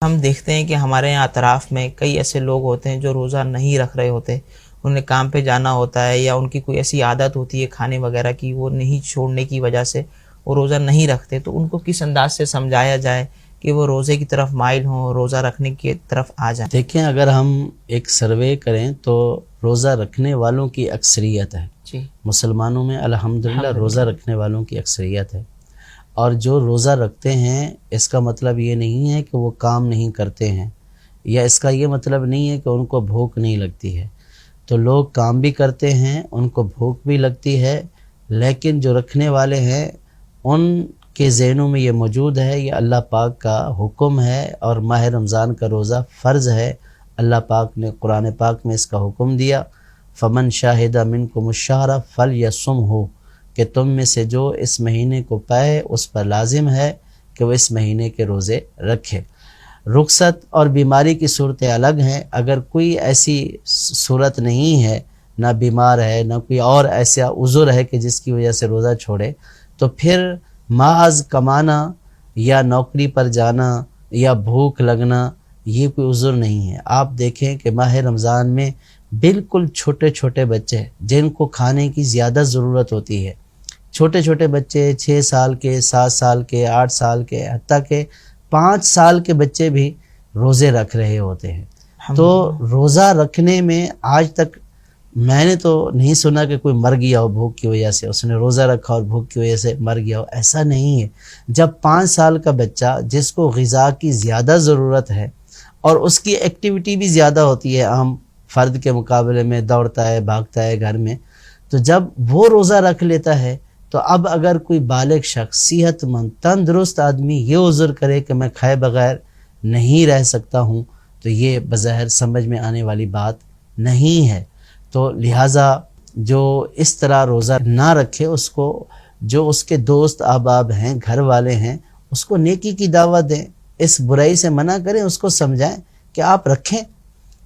ہم دیکھتے ہیں کہ ہمارے یہاں اطراف میں کئی ایسے لوگ ہوتے ہیں جو روزہ نہیں رکھ رہے ہوتے، انہیں کام پہ جانا ہوتا ہے یا ان کی کوئی ایسی عادت ہوتی ہے کھانے وغیرہ کی، وہ نہیں چھوڑنے کی وجہ سے وہ روزہ نہیں رکھتے، تو ان کو کس انداز سے سمجھایا جائے کہ وہ روزے کی طرف مائل ہوں، روزہ رکھنے کی طرف آ جائیں؟ دیکھیں، اگر ہم ایک سروے کریں تو روزہ رکھنے والوں کی اکثریت ہے جی، مسلمانوں میں، الحمدللہ روزہ رکھنے والوں کی اکثریت ہے. اور جو روزہ رکھتے ہیں اس کا مطلب یہ نہیں ہے کہ وہ کام نہیں کرتے ہیں، یا اس کا یہ مطلب نہیں ہے کہ ان کو بھوک نہیں لگتی ہے. تو لوگ کام بھی کرتے ہیں، ان کو بھوک بھی لگتی ہے، لیکن جو رکھنے والے ہیں ان کے ذہنوں میں یہ موجود ہے، یہ اللہ پاک کا حکم ہے اور ماہ رمضان کا روزہ فرض ہے. اللہ پاک نے قرآن پاک میں اس کا حکم دیا، فمن شاہد منکم الشہر فلیصمہ، کہ تم میں سے جو اس مہینے کو پائے اس پر لازم ہے کہ وہ اس مہینے کے روزے رکھے. رخصت اور بیماری کی صورتیں الگ ہیں. اگر کوئی ایسی صورت نہیں ہے، نہ بیمار ہے نہ کوئی اور ایسا عذر ہے کہ جس کی وجہ سے روزہ چھوڑے، تو پھر محض کمانا یا نوکری پر جانا یا بھوک لگنا یہ کوئی عذر نہیں ہے. آپ دیکھیں کہ ماہ رمضان میں بالکل چھوٹے چھوٹے بچے جن کو کھانے کی زیادہ ضرورت ہوتی ہے، چھوٹے چھوٹے بچے 6 سال کے، 7 سال کے، 8 سال کے، حتیٰ کہ 5 سال کے بچے بھی روزے رکھ رہے ہوتے ہیں. تو روزہ رکھنے میں آج تک میں نے تو نہیں سنا کہ کوئی مر گیا ہو بھوک کی وجہ سے، اس نے روزہ رکھا اور بھوک کی وجہ سے مر گیا ہو، ایسا نہیں ہے. جب 5 سال کا بچہ جس کو غذا کی زیادہ ضرورت ہے اور اس کی ایکٹیویٹی بھی زیادہ ہوتی ہے عام فرد کے مقابلے میں، دوڑتا ہے بھاگتا ہے گھر میں، تو جب وہ روزہ رکھ لیتا ہے تو اب اگر کوئی بالغ شخص صحت مند تندرست آدمی یہ عذر کرے کہ میں کھائے بغیر نہیں رہ سکتا ہوں، تو یہ بظاہر سمجھ میں آنے والی بات نہیں ہے. تو لہٰذا جو اس طرح روزہ نہ رکھے، اس کو جو اس کے دوست احباب ہیں، گھر والے ہیں، اس کو نیکی کی دعوت دیں، اس برائی سے منع کریں، اس کو سمجھائیں کہ آپ رکھیں،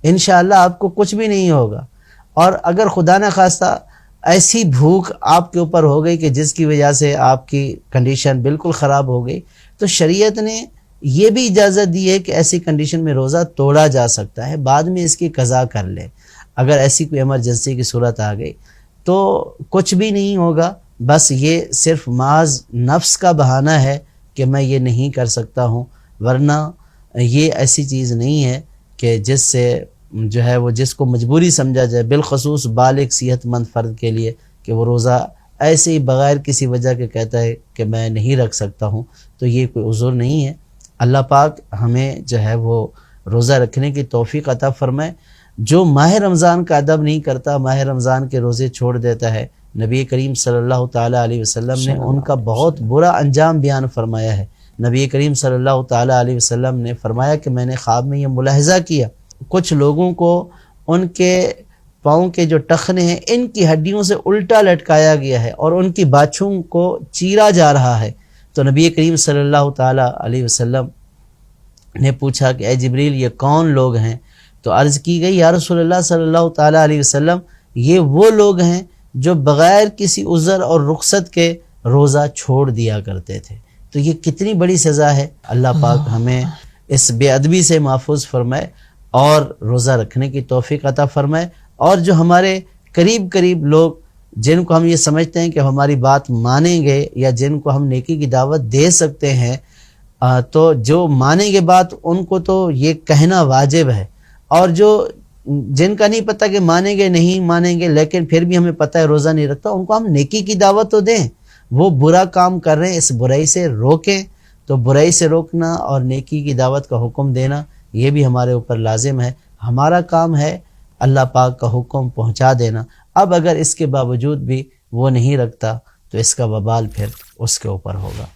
انشاءاللہ آپ کو کچھ بھی نہیں ہوگا. اور اگر خدا نہ خواستہ ایسی بھوک آپ کے اوپر ہو گئی کہ جس کی وجہ سے آپ کی کنڈیشن بالکل خراب ہو گئی، تو شریعت نے یہ بھی اجازت دی ہے کہ ایسی کنڈیشن میں روزہ توڑا جا سکتا ہے، بعد میں اس کی قضا کر لے. اگر ایسی کوئی ایمرجنسی کی صورت آ گئی تو کچھ بھی نہیں ہوگا، بس یہ صرف محض نفس کا بہانہ ہے کہ میں یہ نہیں کر سکتا ہوں، ورنہ یہ ایسی چیز نہیں ہے کہ جس سے جو ہے وہ جس کو مجبوری سمجھا جائے، بالخصوص بالغ صحت مند فرد کے لیے، کہ وہ روزہ ایسے ہی بغیر کسی وجہ کے کہتا ہے کہ میں نہیں رکھ سکتا ہوں. تو یہ کوئی عذر نہیں ہے. اللہ پاک ہمیں جو ہے وہ روزہ رکھنے کی توفیق عطا فرمائے. جو ماہ رمضان کا ادب نہیں کرتا، ماہ رمضان کے روزے چھوڑ دیتا ہے، نبی کریم صلی اللہ تعالیٰ علیہ وسلم نے ان کا بہت برا انجام بیان فرمایا ہے. نبی کریم صلی اللہ تعالیٰ علیہ وسلم نے فرمایا کہ میں نے خواب میں یہ ملاحظہ کیا، کچھ لوگوں کو ان کے پاؤں کے جو ٹخنے ہیں ان کی ہڈیوں سے الٹا لٹکایا گیا ہے اور ان کی باچھوں کو چیرا جا رہا ہے. تو نبی کریم صلی اللہ تعالیٰ علیہ وسلم نے پوچھا کہ اے جبریل یہ کون لوگ ہیں؟ تو عرض کی گئی یا رسول اللہ صلی اللہ تعالیٰ علیہ وسلم یہ وہ لوگ ہیں جو بغیر کسی عذر اور رخصت کے روزہ چھوڑ دیا کرتے تھے. تو یہ کتنی بڑی سزا ہے. اللہ پاک ہمیں اس بے ادبی سے محفوظ فرمائے اور روزہ رکھنے کی توفیق عطا فرمائے. اور جو ہمارے قریب لوگ جن کو ہم یہ سمجھتے ہیں کہ ہماری بات مانیں گے یا جن کو ہم نیکی کی دعوت دے سکتے ہیں، تو جو مانیں گے بات ان کو تو یہ کہنا واجب ہے. اور جو جن کا نہیں پتہ کہ مانیں گے نہیں مانیں گے لیکن پھر بھی ہمیں پتہ ہے روزہ نہیں رکھتا، ان کو ہم نیکی کی دعوت تو دیں. وہ برا کام کر رہے ہیں، اس برائی سے روکیں. تو برائی سے روکنا اور نیکی کی دعوت کا حکم دینا یہ بھی ہمارے اوپر لازم ہے. ہمارا کام ہے اللہ پاک کا حکم پہنچا دینا. اب اگر اس کے باوجود بھی وہ نہیں رکھتا تو اس کا وبال پھر اس کے اوپر ہوگا.